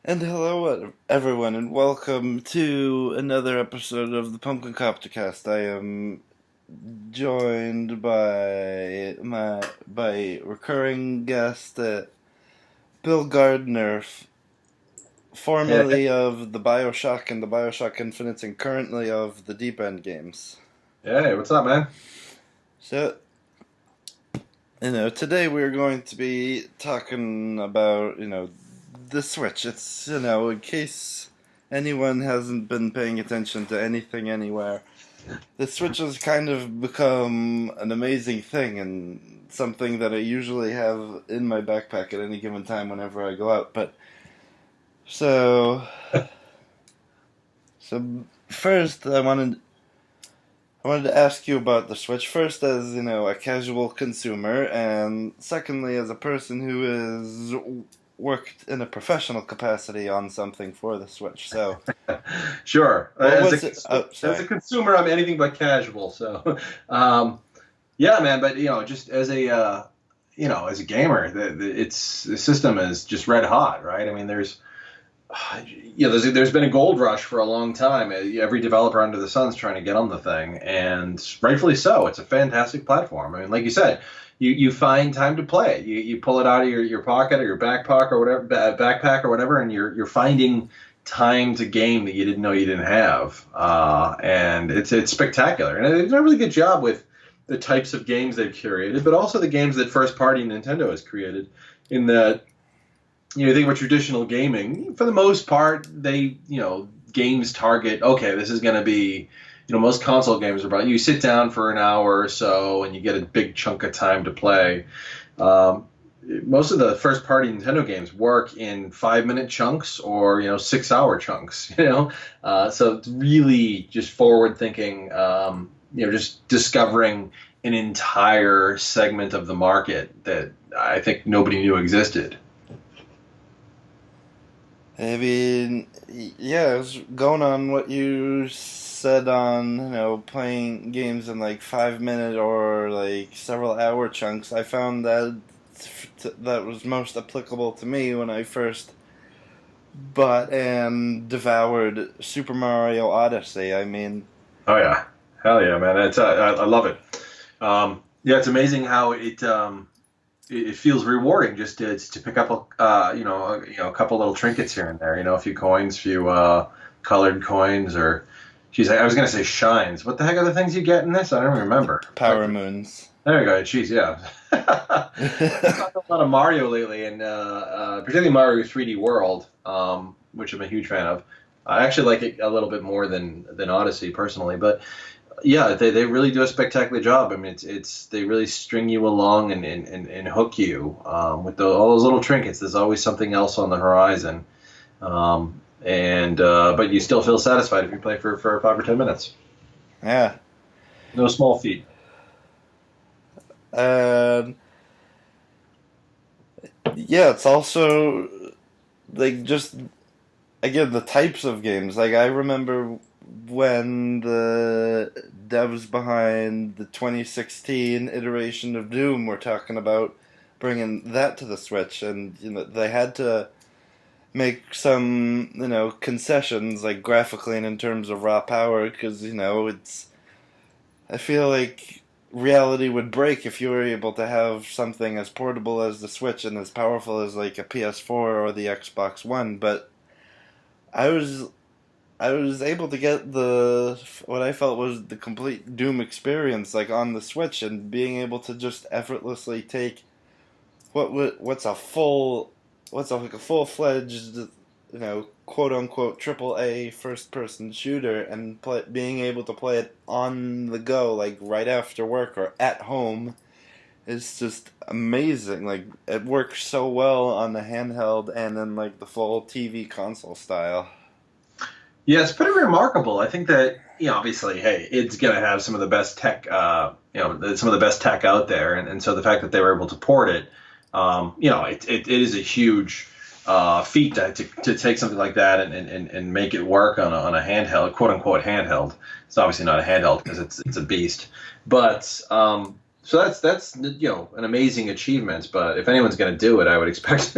And hello, everyone, and welcome to another episode of the Pumpkin Coptercast. I am joined by recurring guest Bill Gardner, Yeah, formerly of the BioShock and the BioShock Infinite, and currently of the Deep End games. hey, what's up, man? So, today we're going to be talking about, the Switch. It's, in case anyone hasn't been paying attention to anything anywhere, the Switch has kind of become an amazing thing and something that I usually have in my backpack at any given time whenever I go out. But so so first I wanted to ask you about the Switch. First, as a casual consumer, and secondly, as a person who has worked in a professional capacity on something for the Switch. So, Sure. what was it? Oh, As a sorry. consumer, I'm anything but casual. So, um, yeah, man. But just as a as a gamer, the system is just red hot, right? I mean, there's been a gold rush for a long time. Every developer under the sun's trying to get on the thing, and rightfully so. It's a fantastic platform. I mean, like you said, you find time to play it. You pull it out of your pocket or your backpack or whatever, and you're finding time to game that you didn't know you didn't have. And it's spectacular, and they've done a really good job with the types of games they've curated, but also the games that first party Nintendo has created. In that, you think about traditional gaming, for the most part, games target, okay, this is going to be, most console games are about, you sit down for an hour or so and you get a big chunk of time to play. Um, Most of the first party Nintendo games work in 5-minute chunks or, 6-hour chunks, so it's really just forward thinking, just discovering an entire segment of the market that I think nobody knew existed. I mean, yeah, it was going on what you said on, playing games in like 5 minute or like several hour chunks. I found that was most applicable to me when I first bought and devoured Super Mario Odyssey. I mean, Oh yeah, hell yeah, man! I love it. Yeah, it's amazing how it feels rewarding just to pick up a couple little trinkets here and there. A few coins, few colored coins, or geez, I was gonna say shines. What the heck are the things you get in this? I don't remember. Power Moons. There you go. Jeez, yeah. I've talked a lot of Mario lately, and particularly Mario 3D World, which I'm a huge fan of. I actually like it a little bit more than Odyssey personally, but yeah, they really do a spectacular job. I mean, it's they really string you along and hook you with all those little trinkets. There's always something else on the horizon, and but you still feel satisfied if you play for 5 or 10 minutes. Yeah. No small feat. And yeah, it's also like just again the types of games. Like I remember when the devs behind the 2016 iteration of Doom were talking about bringing that to the Switch, and they had to make some concessions like graphically and in terms of raw power because it's I feel like reality would break if you were able to have something as portable as the Switch and as powerful as like a PS4 or the Xbox One. But I was I was able to get the what I felt was the complete Doom experience like on the Switch, and being able to just effortlessly take what's like a full fledged quote unquote triple A first person shooter, and being able to play it on the go like right after work or at home is just amazing. Like it works so well on the handheld and then like the full TV console style. Yeah, it's pretty remarkable. I think that, obviously, hey, it's going to have some of the best tech, some of the best tech out there. And so the fact that they were able to port it, it is a huge feat to take something like that and make it work on a handheld, quote unquote handheld. It's obviously not a handheld because it's a beast. But so that's an amazing achievement. But if anyone's going to do it, I would expect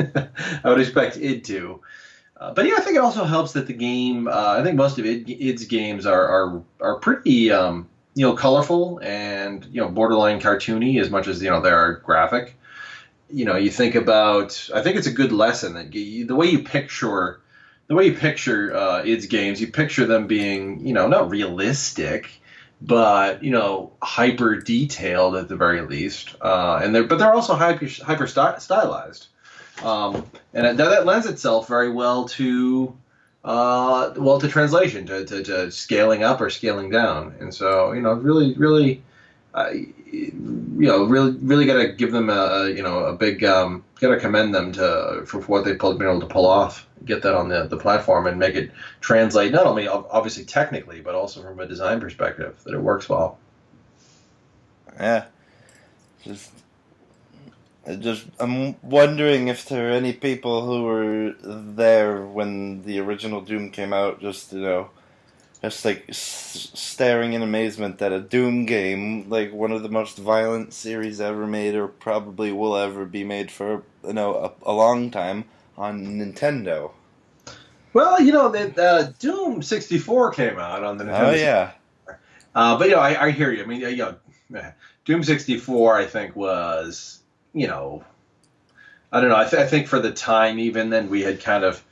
I would expect it to. But yeah, I think it also helps that the game. I think most of its games are pretty colorful and borderline cartoony as much as they are graphic. You think about. I think it's a good lesson that the way you picture its games, you picture them being not realistic, but hyper detailed at the very least, and they're also hyper stylized. And that lends itself very well to to translation, to scaling up or scaling down. And so really, really got to give them a big got to commend them for what they've been able to pull off, get that on the platform and make it translate not only obviously technically but also from a design perspective that it works well. Yeah, just I'm wondering if there are any people who were there when the original Doom came out, just like staring in amazement that a Doom game, like one of the most violent series ever made, or probably will ever be made for a long time, on Nintendo. Well, that Doom 64 came out on the Oh Nintendo. yeah, But I hear you. I mean, Doom 64, I think was, I don't know. I think for the time, even then, we had kind of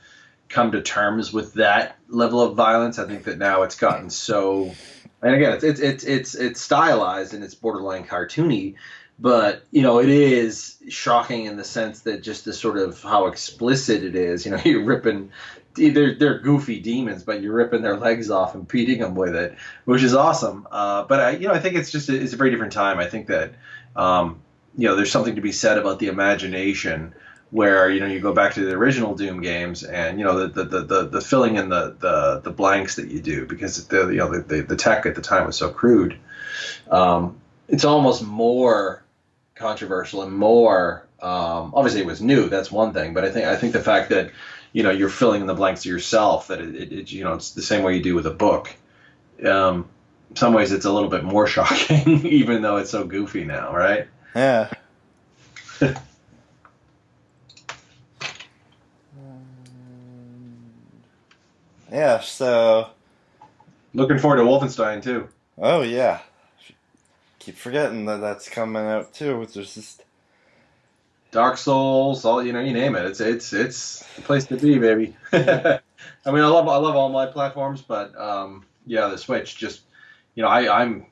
come to terms with that level of violence. I think that now it's gotten so, and again, it's stylized and it's borderline cartoony, but it is shocking in the sense that just the sort of how explicit it is. You're ripping. They're goofy demons, but you're ripping their legs off and beating them with it, which is awesome. But I think it's a very different time. I think that there's something to be said about the imagination, where you go back to the original Doom games and the filling in the blanks that you do, because the tech at the time was so crude. It's almost more controversial and more obviously it was new. That's one thing, but I think the fact that you're filling in the blanks yourself, that it's the same way you do with a book. In some ways, it's a little bit more shocking, even though it's so goofy now, right? yeah. Yeah, so Looking forward to Wolfenstein too. oh yeah, keep forgetting that that's coming out too. There's just Dark Souls, all you name it. It's the place to be, baby. I mean, I love all my platforms, but yeah, the Switch just I'm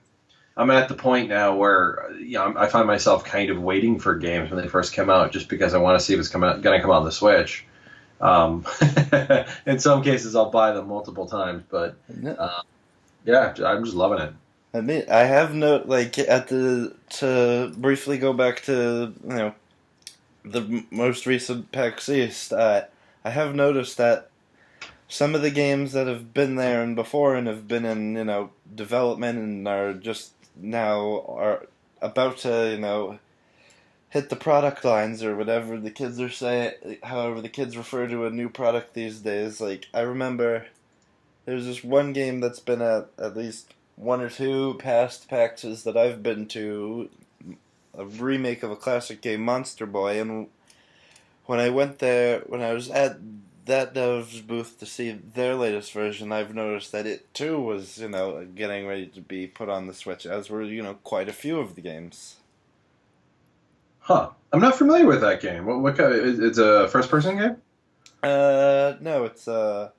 at the point now where I find myself kind of waiting for games when they first come out, just because I want to see if it's going to come out on the Switch. Um, in some cases, I'll buy them multiple times, but yeah, I'm just loving it. I mean, I have no like at the to briefly go back to the most recent PAX East. I have noticed that some of the games that have been there and before and have been in development and are just now are about to hit the product lines, or whatever the kids are saying, however the kids refer to a new product these days. Like, I remember there's this one game that's been at least one or two past PAXs that I've been to, a remake of a classic game, Monster Boy, and when I went there, when I was at that dev's booth to see their latest version, I've noticed that it too was, getting ready to be put on the Switch, as were, quite a few of the games. Huh? I'm not familiar with that game. What kind? It's a first-person game. No, it's a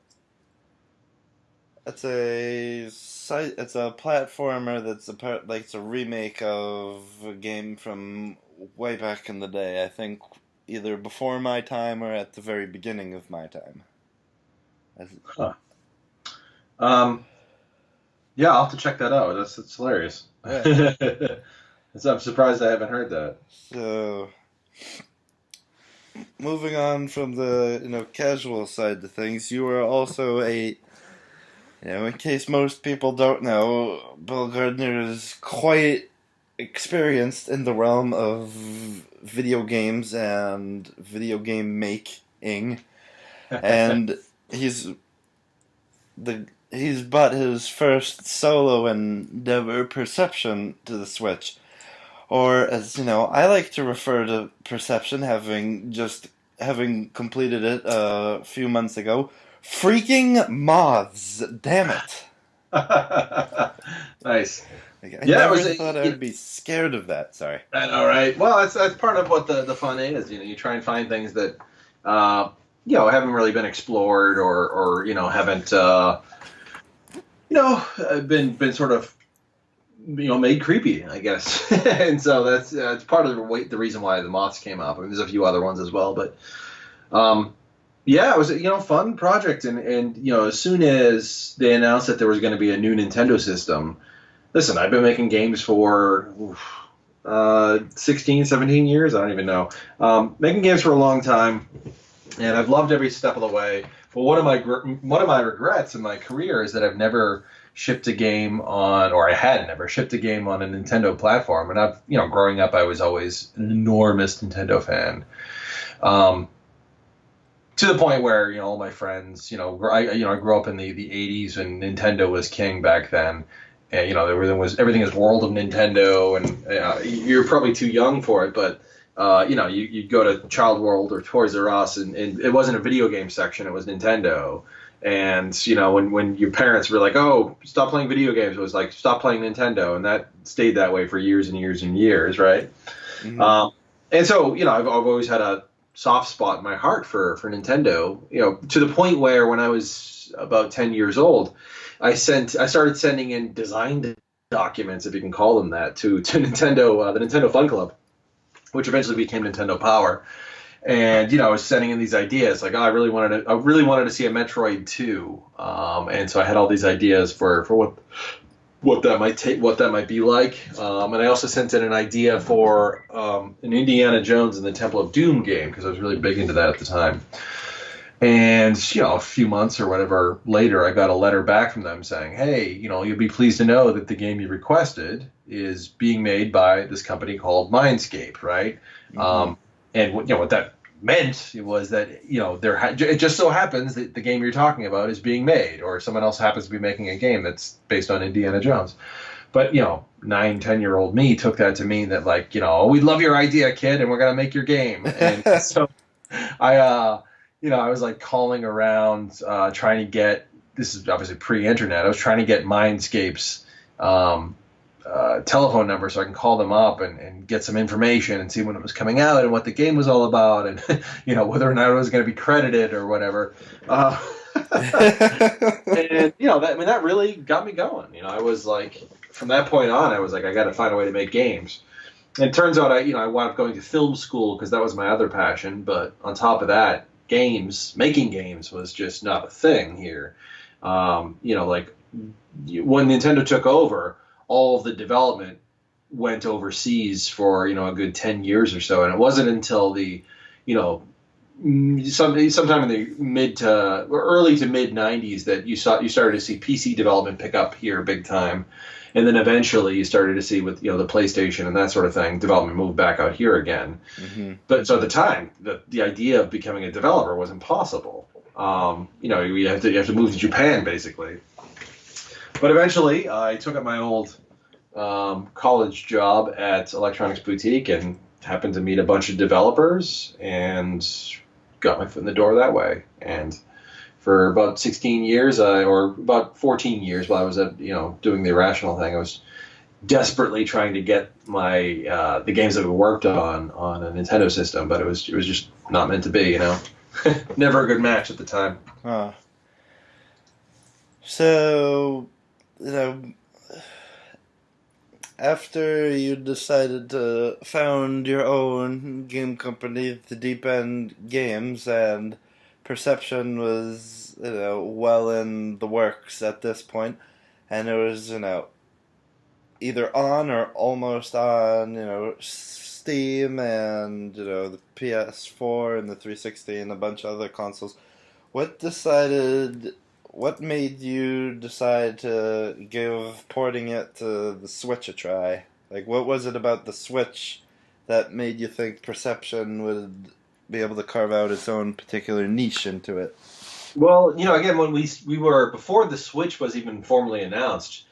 platformer that's like it's a remake of a game from way back in the day. I think either before my time or at the very beginning of my time. Huh. Um, yeah, I'll have to check that out. That's hilarious. Yeah. I'm surprised I haven't heard that. So, moving on from the casual side of things, you are also in case most people don't know, Bill Gardner is quite experienced in the realm of video games and video game making, and he's bought his first solo endeavor, Perception, to the Switch. Or, as I like to refer to Perception, having just having completed it a few months ago. Freaking moths! Damn it! Nice. Like, I Yeah, it never was. thought I would be scared of that. Sorry. I know, right? Well, that's part of what the fun is. You know, you try and find things that uh, haven't really been explored or haven't been sort of made creepy, I guess. And so that's it's part of the reason why the moths came up. I mean, there's a few other ones as well, but um, yeah, it was a fun project, and as soon as they announced that there was going to be a new Nintendo system, listen, I've been making games for 16, 17 years. I don't even know. Making games for a long time, and I've loved every step of the way. But one of my regrets in my career is that I've never shipped a game on, or I had never shipped a game on a Nintendo platform. And growing up, I was always an enormous Nintendo fan. To the point where all my friends, I grew up in the 80s when Nintendo was king back then. And everything was World of Nintendo, and you're probably too young for it, but you'd go to Child World or Toys R Us, and it wasn't a video game section; it was Nintendo. And when your parents were like, "Oh, stop playing video games," it was like, "Stop playing Nintendo," and that stayed that way for years and years and years, right? Mm-hmm. And so I've always had a soft spot in my heart for Nintendo, to the point where when I was about 10 years old, I started sending in design documents, if you can call them that, to Nintendo, the Nintendo Fun Club, which eventually became Nintendo Power. And I was sending in these ideas like, I really wanted to see a Metroid 2, and so I had all these ideas for what that might be like. And I also sent in an idea for an Indiana Jones and the Temple of Doom game, because I was really big into that at the time. And a few months or whatever later, I got a letter back from them saying, "Hey, you'll be pleased to know that the game you requested is being made by this company called Mindscape, right?" Mm-hmm. And what that meant was that it just so happens that the game you're talking about is being made, or someone else happens to be making a game that's based on Indiana Jones. But 9, 10-year-old me took that to mean that, like, we love your idea, kid, and we're gonna make your game. And so I was like calling around, trying to get, this is obviously pre-internet, I was trying to get Mindscape's telephone number so I can call them up and get some information and see when it was coming out and what the game was all about, and whether or not it was going to be credited or whatever. And that really got me going. I was like, from that point on, I was like, I got to find a way to make games. And it turns out I wound up going to film school because that was my other passion. But on top of that, making games was just not a thing here. Like when Nintendo took over, all of the development went overseas for a good 10 years or so, and it wasn't until the sometime in the early to mid 90s that you started to see PC development pick up here big time. And then eventually you started to see with the PlayStation and that sort of thing, development moved back out here again. Mm-hmm. But so at the time, the idea of becoming a developer was impossible. You have to move to Japan basically. But eventually, I took up my old college job at Electronics Boutique and happened to meet a bunch of developers and got my foot in the door that way. And for about 16 years, or about 14 years, while I was doing the Irrational thing, I was desperately trying to get my the games that we worked on a Nintendo system, but it was just not meant to be. Never a good match at the time. So, after you decided to found your own game company, the Deep End Games, and Perception was, well in the works at this point, and it was, either on or almost on, Steam and, the PS4 and the 360 and a bunch of other consoles. What made you decide to give porting it to the Switch a try? Like, what was it about the Switch that made you think Perception would be able to carve out its own particular niche into it? Well, again, when we were, before the Switch was even formally announced,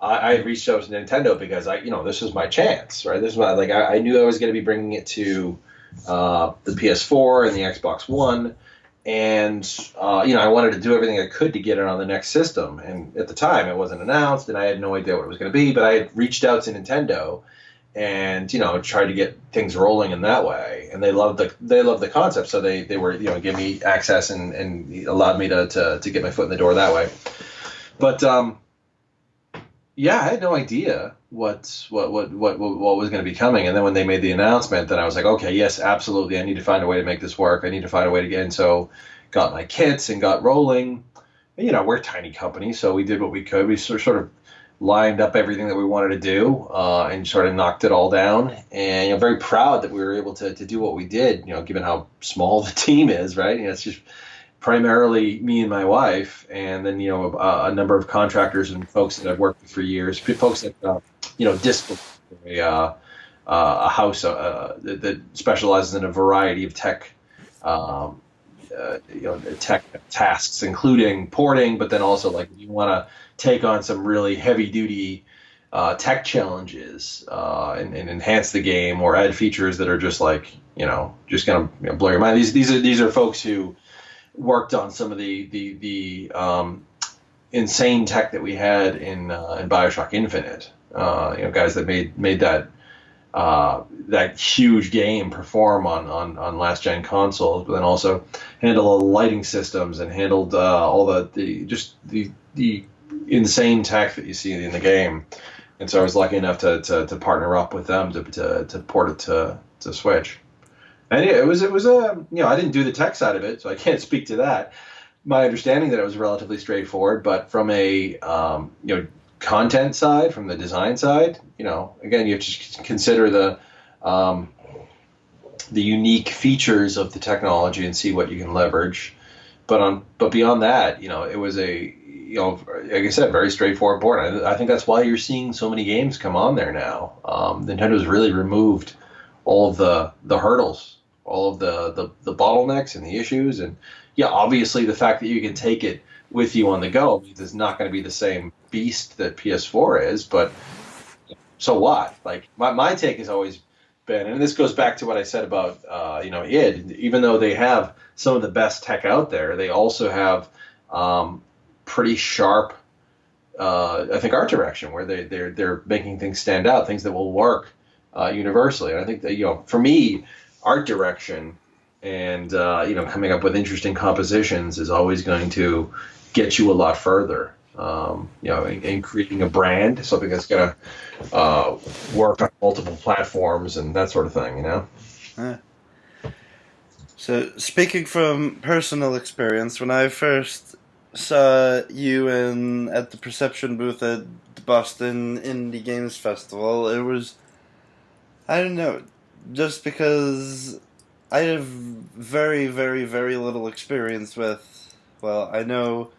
I had reached out to Nintendo because this was my chance, right? This was I knew I was going to be bringing it to the PS4 and the Xbox One. And I wanted to do everything I could to get it on the next system. And at the time, it wasn't announced, and I had no idea what it was going to be. But I had reached out to Nintendo, and tried to get things rolling in that way. And they loved the concept, so they were give me access and allowed me to get my foot in the door that way. But yeah, I had no idea what was going to be coming. And then when they made the announcement, then I was like, okay, yes, absolutely. I need to find a way to make this work. I need to find a way to get in. So got my kits and got rolling. And, we're a tiny company, so we did what we could. We sort of lined up everything that we wanted to do and sort of knocked it all down. And I'm very proud that we were able to do what we did, given how small the team is, right? It's just primarily me and my wife, and then a number of contractors and folks that I've worked with for years. Folks that Disc, a house that specializes in a variety of tech, tech tasks, including porting, but then also like you want to take on some really heavy duty tech challenges and enhance the game or add features that are just like just gonna blow your mind. These are folks who worked on some of the insane tech that we had in BioShock Infinite. Guys that made that huge game perform on last gen consoles, but then also handled all the lighting systems and handled all the insane tech that you see in the game. And so I was lucky enough to partner up with them to port it to Switch. And it was I didn't do the tech side of it, so I can't speak to that. My understanding that it was relatively straightforward, but from a content side, from the design side, again, you have to consider the unique features of the technology and see what you can leverage. But beyond that, it was like I said, very straightforward board. I think that's why you're seeing so many games come on there now. Nintendo's really removed all of the hurdles, all of the bottlenecks and the issues. And yeah, obviously the fact that you can take it with you on the go means it's not going to be the same beast that PS4 is, but so what? Like my take has always been, and this goes back to what I said about id, even though they have some of the best tech out there, they also have pretty sharp I think art direction where they're making things stand out, things that will work universally. And I think that for me, art direction and coming up with interesting compositions is always going to get you a lot further. In creating a brand, something that's going to work on multiple platforms and that sort of thing. So speaking from personal experience, when I first saw you at the Perception booth at the Boston Indie Games Festival, it was, I don't know, just because I have very, very, very little experience with, I know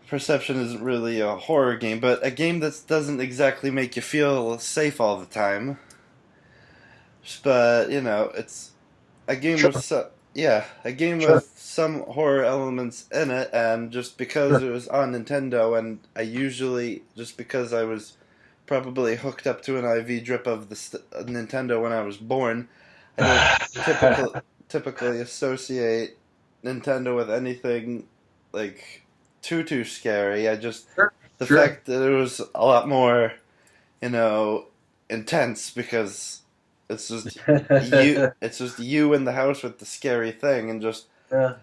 Perception isn't really a horror game, but a game that doesn't exactly make you feel safe all the time. But, it's a game Sure. with Sure. with some horror elements in it, and just because Sure. it was on Nintendo, and just because I was probably hooked up to an IV drip of the Nintendo when I was born, I don't typically associate Nintendo with anything like too scary. Sure. The Sure. fact that it was a lot more, intense because it's just it's just you in the house with the scary thing, and just Yeah.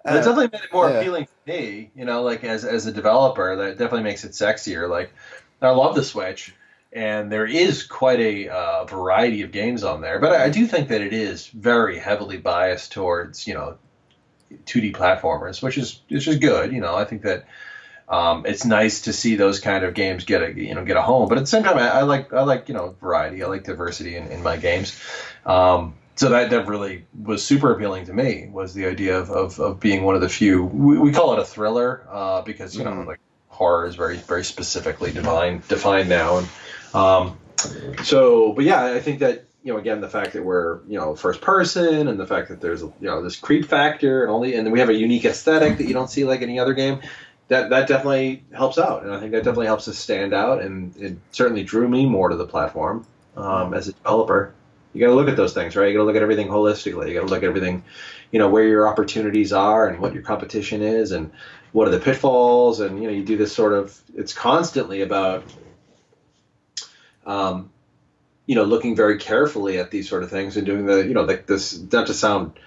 But it definitely made it more yeah. appealing to me, like as a developer, that definitely makes it sexier. Like, I love the Switch, and there is quite a variety of games on there, but I do think that it is very heavily biased towards, 2D platformers, which is just good. I think that it's nice to see those kind of games get a home. But at the same time, I like variety. I like diversity in my games. So that really was super appealing to me, was the idea of being one of the few. We call it a thriller because like horror is very, very specifically defined now. And but yeah, I think that again, the fact that we're first person, and the fact that there's this creep factor and then we have a unique aesthetic that you don't see like any other game. That definitely helps out, and I think that definitely helps us stand out, and it certainly drew me more to the platform as a developer. You got to look at those things, right? You got to look at everything holistically. You got to look at everything, where your opportunities are and what your competition is and what are the pitfalls. And, you do this sort of, it's constantly about, um, looking very carefully at these sort of things and doing like this, not to sound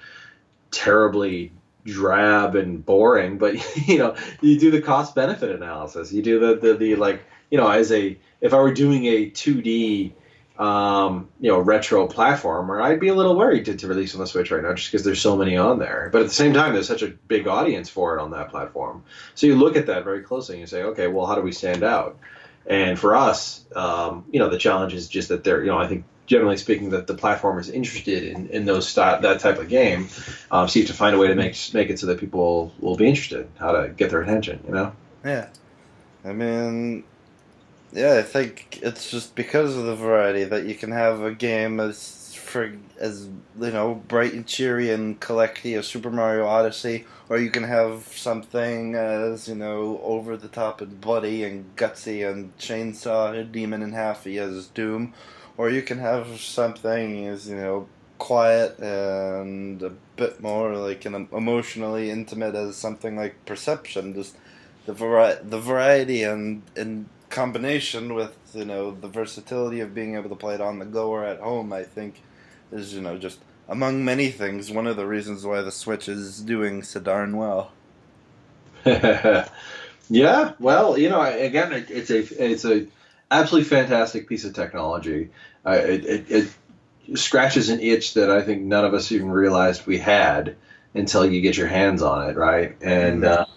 terribly drab and boring, but you do the cost benefit analysis. You do the like, if I were doing a 2D retro platformer, I'd be a little worried to release on the Switch right now just because there's so many on there. But at the same time, there's such a big audience for it on that platform. So you look at that very closely and you say, okay, well, how do we stand out? And for us, the challenge is just that I think generally speaking, that the platform is interested in that type of game. So you have to find a way to make it so that people will be interested, how to get their attention, Yeah. I mean, yeah, I think it's just because of the variety that you can have a game as bright and cheery and collecty as Super Mario Odyssey, or you can have something as over the top and bloody and gutsy and chainsaw a demon in half as Doom, or you can have something as quiet and a bit more like an emotionally intimate as something like Perception. Just the variety and combination with the versatility of being able to play it on the go or at home, I think is just among many things one of the reasons why the Switch is doing so darn well. Yeah, well, again, it's a absolutely fantastic piece of technology. It scratches an itch that I think none of us even realized we had until you get your hands on it, right? And Mm.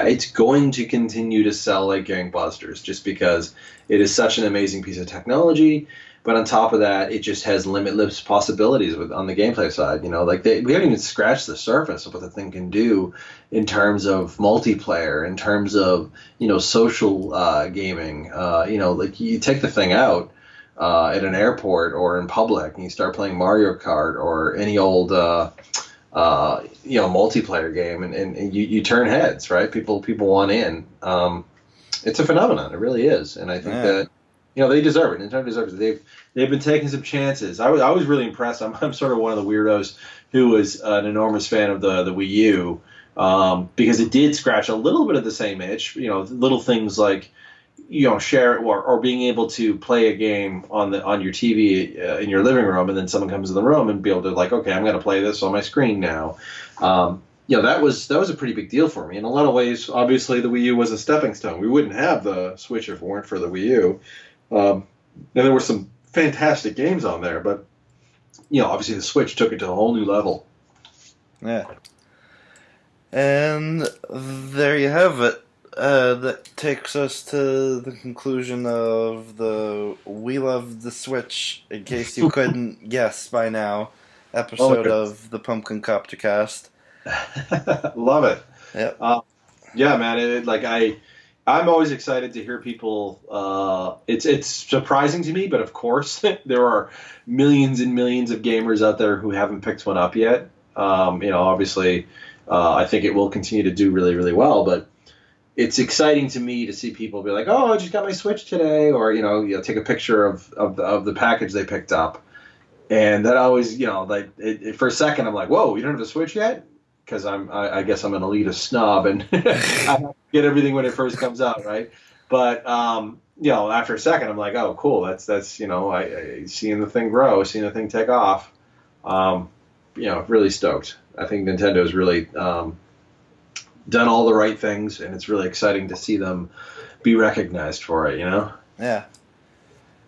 it's going to continue to sell like gangbusters just because it is such an amazing piece of technology. But on top of that, it just has limitless possibilities on the gameplay side. Like we haven't even scratched the surface of what the thing can do in terms of multiplayer, in terms of social gaming. Like you take the thing out at an airport or in public, and you start playing Mario Kart or any old multiplayer game, and you turn heads, right? People want in. It's a phenomenon. It really is, and I think Yeah. that they deserve it. Nintendo deserves it. They've been taking some chances. I was really impressed. I'm sort of one of the weirdos who was an enormous fan of the Wii U because it did scratch a little bit of the same itch. Little things like share or being able to play a game on your TV in your living room, and then someone comes in the room and be able to like, okay, I'm going to play this on my screen now. That was a pretty big deal for me. In a lot of ways, obviously, the Wii U was a stepping stone. We wouldn't have the Switch if it weren't for the Wii U. And there were some fantastic games on there, but obviously the Switch took it to a whole new level. Yeah. And there you have it. That takes us to the conclusion of the We Love the Switch, in case you couldn't guess by now, Oh my episode goodness. of the Pumpkin Copter Cast. Love it. Yep. Yeah, man. I'm always excited to hear people. It's surprising to me, but of course there are millions and millions of gamers out there who haven't picked one up yet. Obviously, I think it will continue to do really, really well. But it's exciting to me to see people be like, "Oh, I just got my Switch today," or take a picture of the package they picked up, and that always, for a second, I'm like, "Whoa, you don't have the Switch yet?" Because I guess I'm an elitist snob and I have to get everything when it first comes out, right? But after a second, I'm like, oh, cool. That's I seeing the thing grow, seeing the thing take off. Really stoked. I think Nintendo's really done all the right things, and it's really exciting to see them be recognized for it. Yeah.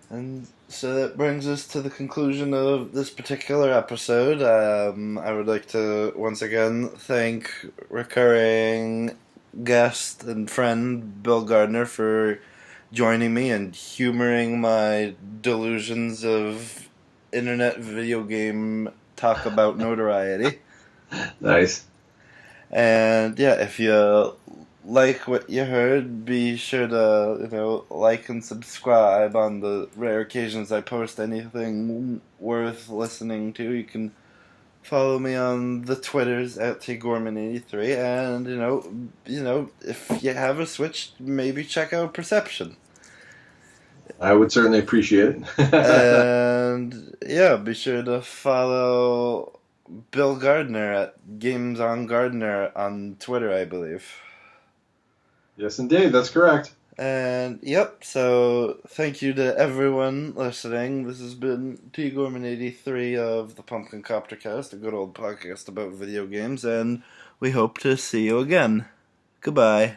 And so that brings us to the conclusion of this particular episode. I would like to once again thank recurring guest and friend Bill Gardner for joining me and humoring my delusions of internet video game talk about notoriety. Nice. And yeah, if you like what you heard, be sure to like and subscribe on the rare occasions I post anything worth listening to. You can follow me on the Twitters at tgorman83, and if you have a Switch, maybe check out Perception. I would certainly appreciate it. And yeah, be sure to follow Bill Gardner at Games on Gardner on Twitter, I believe. Yes, indeed. That's correct. And yep, so thank you to everyone listening. This has been T Gorman 83 of the Pumpkin Copter Cast, a good old podcast about video games, and we hope to see you again. Goodbye.